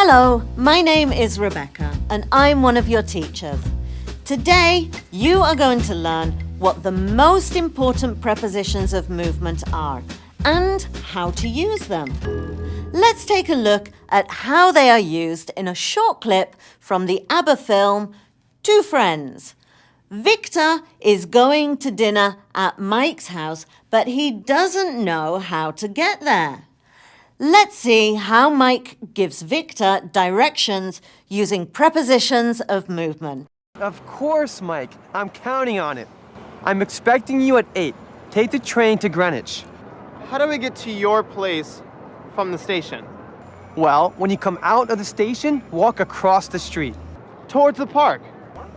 Hello, my name is Rebecca and I'm one of your teachers. Today, you are going to learn what the most important prepositions of movement are and how to use them. Let's take a look at how they are used in a short clip from the ABBA film, Two Friends. Victor is going to dinner at Mike's house, but he doesn't know how to get there. Let's see how Mike gives Victor directions using prepositions of movement. Of course, Mike. I'm counting on it. I'm expecting you at 8. Take the train to Greenwich. How do we get to your place from the station? Well, when you come out of the station, walk across the street. Towards the park.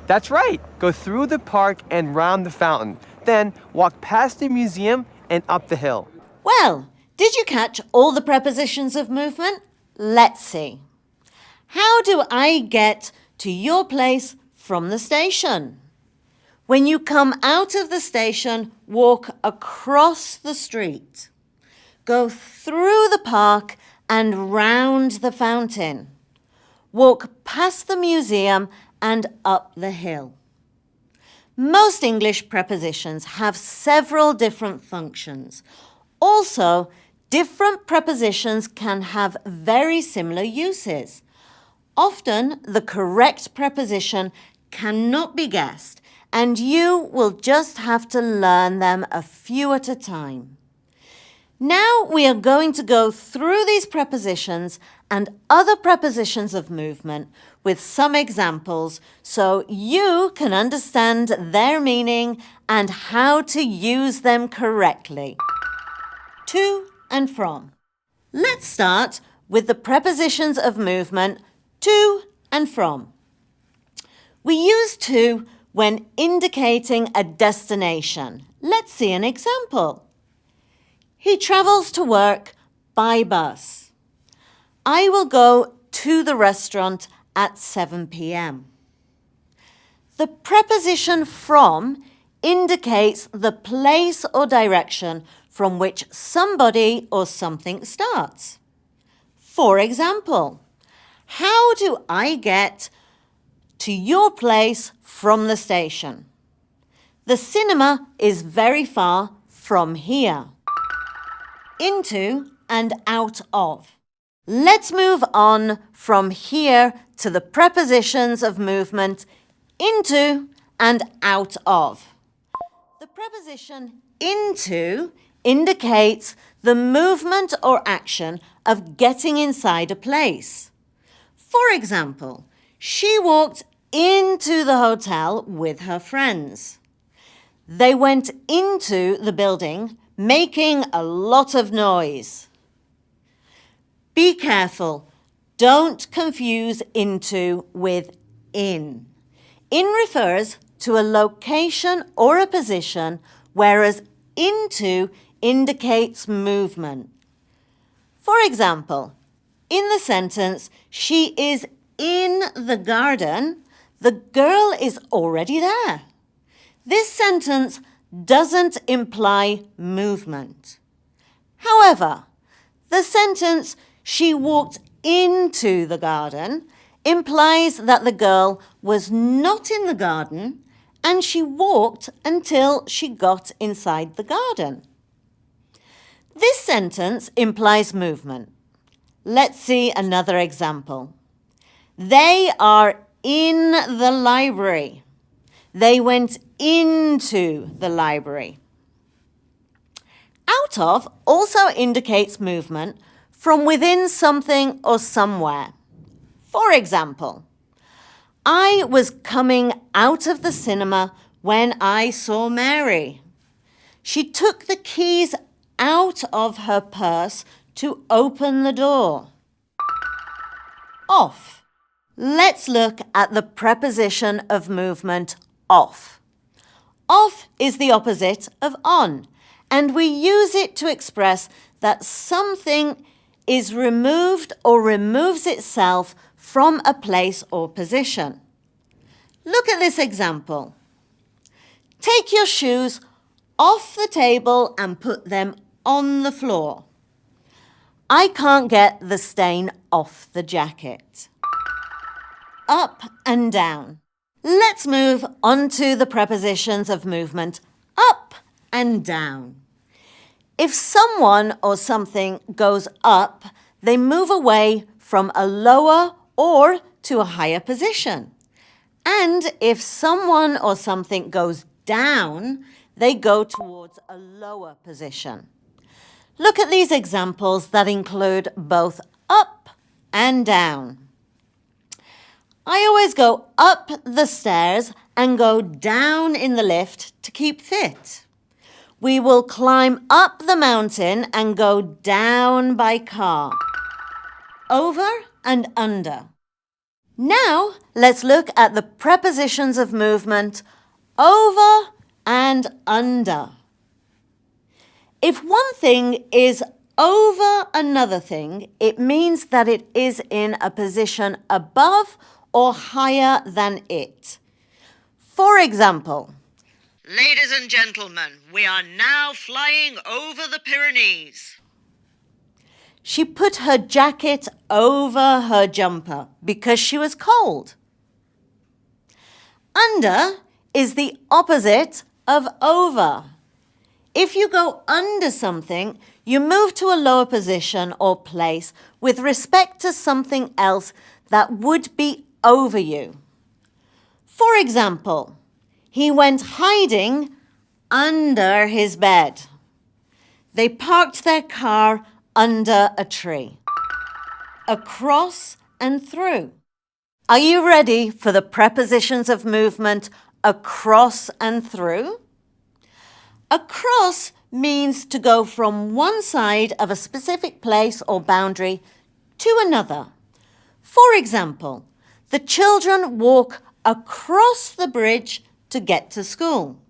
That's right. Go through the park and round the fountain. Then walk past the museum and up the hill. Well, did you catch all the prepositions of movement? Let's see. How do I get to your place from the station? When you come out of the station, walk across the street. Go through the park and round the fountain. Walk past the museum and up the hill. Most English prepositions have several different functions. Also, different prepositions can have very similar uses. Often, the correct preposition cannot be guessed, and you will just have to learn them a few at a time. Now we are going to go through these prepositions and other prepositions of movement with some examples so you can understand their meaning and how to use them correctly. To and from. Let's start with the prepositions of movement to and from. We use to when indicating a destination. Let's see an example. He travels to work by bus. I will go to the restaurant at 7 p.m. The preposition from indicates the place or direction from which somebody or something starts. For example, how do I get to your place from the station? The cinema is very far from here. Into and out of. Let's move on from here to the prepositions of movement into and out of. The preposition into indicates the movement or action of getting inside a place. For example, she walked into the hotel with her friends. They went into the building, making a lot of noise. Be careful. Don't confuse into with in. In refers to a location or a position, whereas into indicates movement. For example, in the sentence, she is in the garden, the girl is already there. This sentence doesn't imply movement. However, the sentence, she walked into the garden, implies that the girl was not in the garden and she walked until she got inside the garden. This sentence implies movement. Let's see another example. They are in the library. They went into the library. Out of also indicates movement from within something or somewhere. For example, I was coming out of the cinema when I saw Mary. She took the keys out of her purse to open the door. Off. Let's look at the preposition of movement off. Off is the opposite of on, and we use it to express that something is removed or removes itself from a place or position. Look at this example. Take your shoes off the table and put them on the floor. I can't get the stain off the jacket. Up and down. Let's move on to the prepositions of movement up and down. If someone or something goes up, they move away from a lower or to a higher position. And if someone or something goes down, they go towards a lower position. Look at these examples that include both up and down. I always go up the stairs and go down in the lift to keep fit. We will climb up the mountain and go down by car. Over and under. Now, let's look at the prepositions of movement over and under. If one thing is over another thing, it means that it is in a position above or higher than it. For example, ladies and gentlemen, we are now flying over the Pyrenees. She put her jacket over her jumper because she was cold. Under is the opposite of over. If you go under something, you move to a lower position or place with respect to something else that would be over you. For example, he went hiding under his bed. They parked their car under a tree. Across and through. Are you ready for the prepositions of movement across and through? Across means to go from one side of a specific place or boundary to another. For example, the children walk across the bridge to get to school.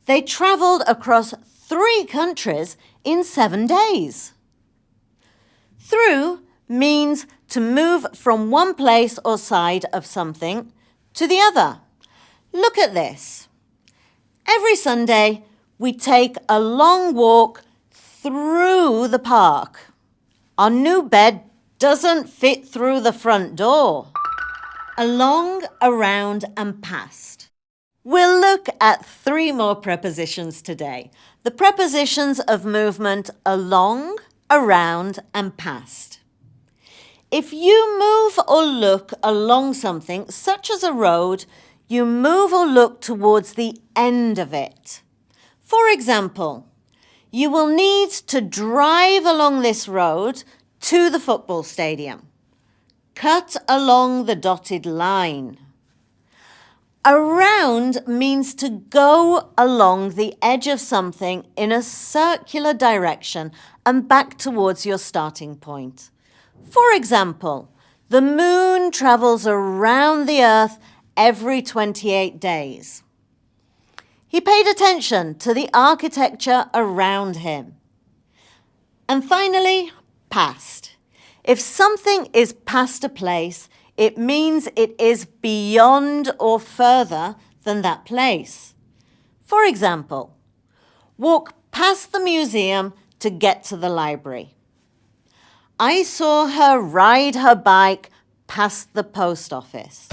They travelled across 3 countries in 7 days. Through means to move from one place or side of something to the other. Look at this. Every Sunday, we take a long walk through the park. Our new bed doesn't fit through the front door. Along, around, and past. We'll look at 3 more prepositions today. The prepositions of movement along, around, and past. If you move or look along something, such as a road, you move or look towards the end of it. For example, you will need to drive along this road to the football stadium. Cut along the dotted line. Around means to go along the edge of something in a circular direction and back towards your starting point. For example, the moon travels around the earth every 28 days. He paid attention to the architecture around him. And finally, past. If something is past a place, it means it is beyond or further than that place. For example, walk past the museum to get to the library. I saw her ride her bike past the post office.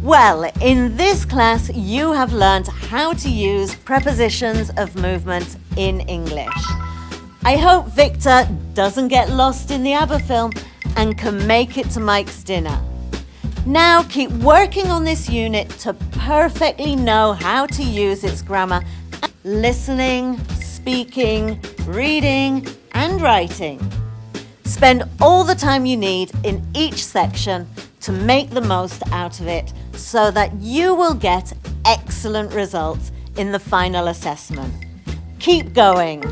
Well, in this class, you have learned how to use prepositions of movement in English. I hope Victor doesn't get lost in the ABBA film and can make it to Mike's dinner. Now keep working on this unit to perfectly know how to use its grammar, listening, speaking, reading, and writing. Spend all the time you need in each section to make the most out of it so that you will get excellent results in the final assessment. Keep going.